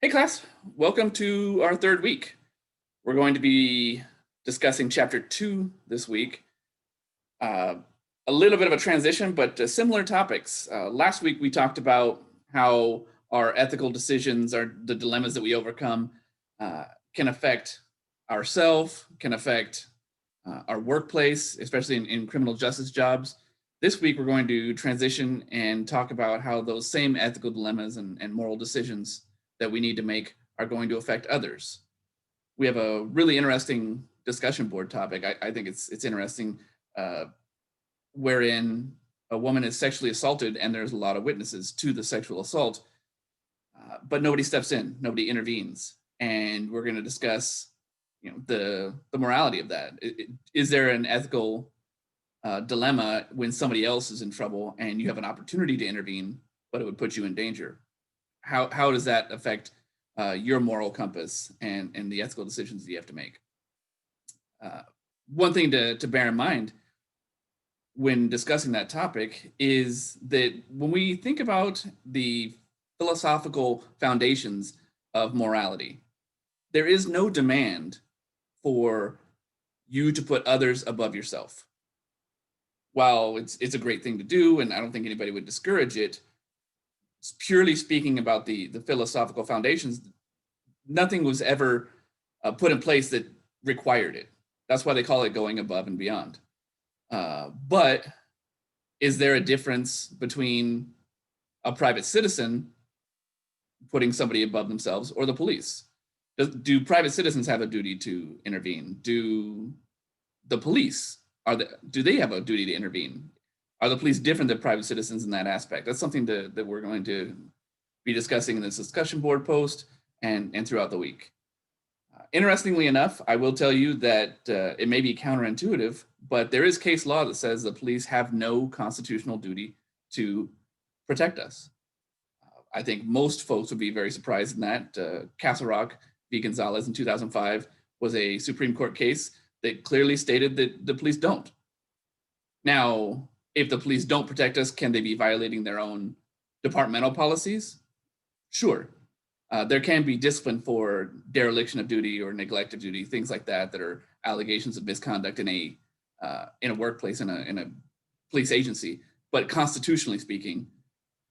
Hey class, welcome to our third week. We're going to be discussing chapter 2 this week. Uh, a little bit of a transition, but similar topics. Last week we talked about how our ethical decisions, the dilemmas that we overcome, uh, can affect ourselves, can affect our workplace, especially in criminal justice jobs. This week we're going to transition and talk about how those same ethical dilemmas and moral decisions that we need to make are going to affect others. We have a really interesting discussion board topic. I think it's interesting, uh, wherein a woman is sexually assaulted and there's a lot of witnesses to the sexual assault, but nobody steps in, nobody intervenes, and we're going to discuss, the morality of that. Is there an ethical dilemma when somebody else is in trouble and you have an opportunity to intervene, but it would put you in danger? How does that affect your moral compass and the ethical decisions that you have to make? One thing to bear in mind when discussing that topic is that when we think about the philosophical foundations of morality, there is no demand for you to put others above yourself. While it's a great thing to do, and I don't think anybody would discourage it, purely speaking about the philosophical foundations, nothing was ever put in place that required it. That's why they call it going above and beyond. But is there a difference between a private citizen putting somebody above themselves or the police? Do private citizens have a duty to intervene? Do the police do they have a duty to intervene? Are the police different than private citizens in that aspect? That's something that we're going to be discussing in this discussion board post and throughout the week. Interestingly enough, I will tell you that it may be counterintuitive, but there is case law that says the police have no constitutional duty to protect us. I think most folks would be very surprised in that. Castle Rock v. Gonzalez in 2005 was a Supreme Court case that clearly stated that the police don't. Now, if the police don't protect us, can they be violating their own departmental policies? Sure. There can be discipline for dereliction of duty or neglect of duty, things like that are allegations of misconduct in a workplace, in a police agency. But constitutionally speaking,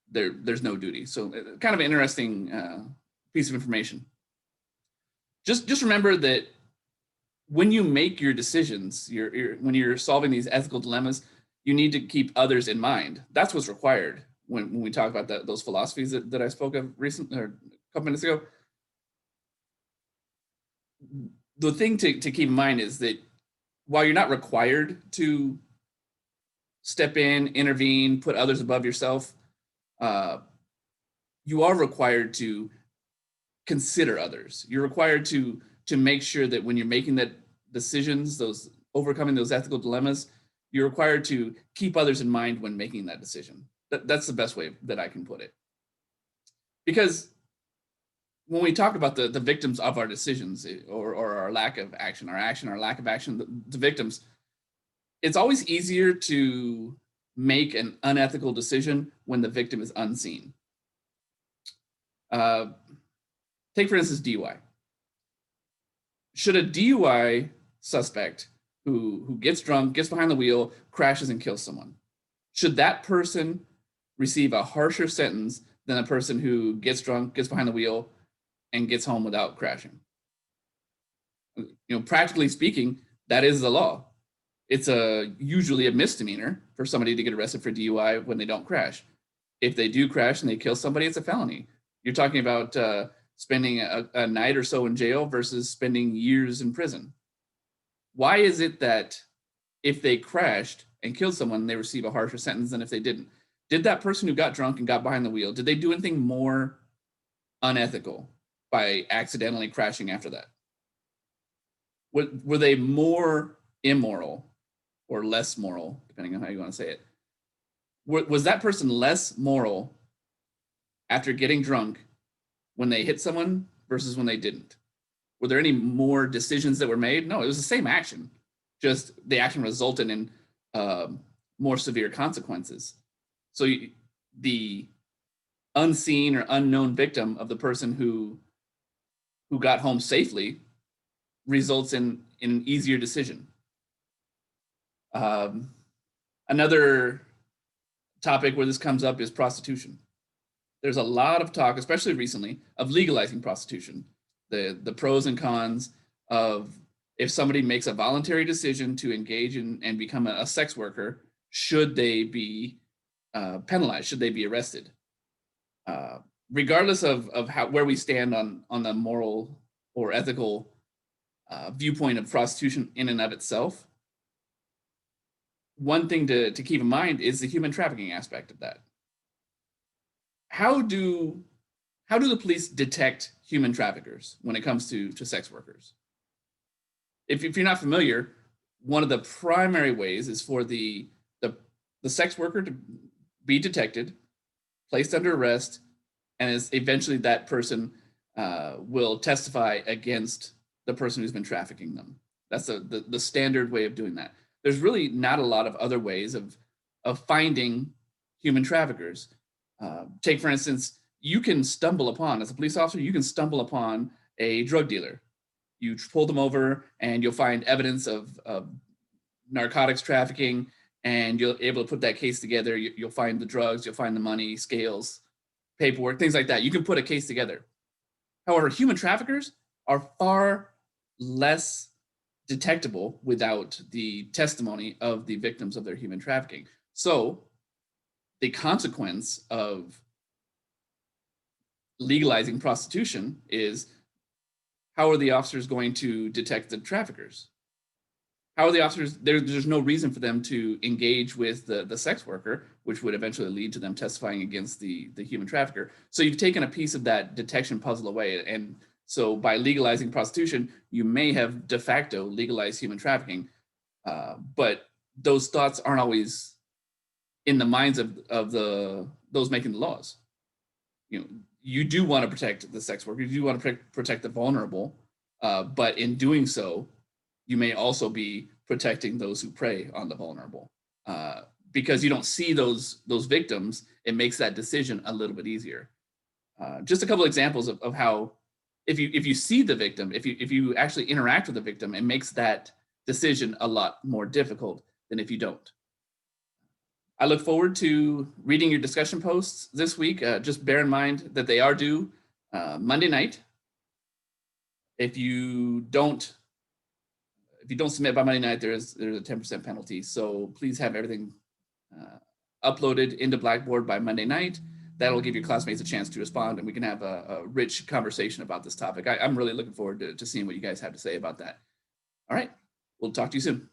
there's no duty. So kind of an interesting piece of information. Just remember that when you make your decisions, when you're solving these ethical dilemmas, you need to keep others in mind. That's what's required when we talk about those philosophies that I spoke of recently, or a couple minutes ago. The thing to keep in mind is that while you're not required to step in, intervene, put others above yourself, you are required to consider others. You're required to make sure that when you're making that decisions, overcoming those ethical dilemmas, you're required to keep others in mind when making that decision. That's the best way that I can put it. Because when we talk about the victims of our decisions, or our lack of action, our lack of action, the victims, it's always easier to make an unethical decision when the victim is unseen. Take, for instance, DUI. Should a DUI suspect who gets drunk, gets behind the wheel, crashes and kills someone, should that person receive a harsher sentence than a person who gets drunk, gets behind the wheel, and gets home without crashing? Practically speaking, that is the law. It's usually a misdemeanor for somebody to get arrested for DUI when they don't crash. If they do crash and they kill somebody, it's a felony. You're talking about spending a night or so in jail versus spending years in prison. Why is it that if they crashed and killed someone, they receive a harsher sentence than if they didn't? Did that person who got drunk and got behind the wheel, did they do anything more unethical by accidentally crashing after that? Were they more immoral or less moral, depending on how you want to say it? Was that person less moral after getting drunk when they hit someone versus when they didn't? Were there any more decisions that were made? No, it was the same action. Just the action resulted in more severe consequences. So the unseen or unknown victim of the person who who got home safely results in an easier decision. Another topic where this comes up is prostitution. There's a lot of talk, especially recently, of legalizing prostitution. The pros and cons of if somebody makes a voluntary decision to engage in and become a sex worker, should they be penalized? Should they be arrested? Regardless of where we stand on the moral or ethical viewpoint of prostitution in and of itself, one thing to keep in mind is the human trafficking aspect of that. How do the police detect human traffickers when it comes to sex workers? If you're not familiar, one of the primary ways is for the sex worker to be detected, placed under arrest, and is eventually that person will testify against the person who's been trafficking them. That's the standard way of doing that. There's really not a lot of other ways of finding human traffickers. Take, for instance, you can stumble upon, as a police officer, you can stumble upon a drug dealer. You pull them over and you'll find evidence of narcotics trafficking, and you'll be able to put that case together. You'll find the drugs, you'll find the money, scales, paperwork, things like that. You can put a case together. However, human traffickers are far less detectable without the testimony of the victims of their human trafficking. So the consequence of legalizing prostitution is, how are the officers going to detect the traffickers? How are the officers, there's no reason for them to engage with the sex worker, which would eventually lead to them testifying against the human trafficker. So you've taken a piece of that detection puzzle away. And so by legalizing prostitution, you may have de facto legalized human trafficking, but those thoughts aren't always in the minds of those making the laws. You do want to protect the sex worker, you do want to protect the vulnerable, but in doing so, you may also be protecting those who prey on the vulnerable. Because you don't see those victims, it makes that decision a little bit easier. Just a couple examples of how, if you see the victim, if you actually interact with the victim, it makes that decision a lot more difficult than if you don't. I look forward to reading your discussion posts this week. Just bear in mind that they are due Monday night. If you don't submit by Monday night, there's a 10% penalty. So please have everything uploaded into Blackboard by Monday night. That'll give your classmates a chance to respond, and we can have a rich conversation about this topic. I'm really looking forward to seeing what you guys have to say about that. All right, we'll talk to you soon.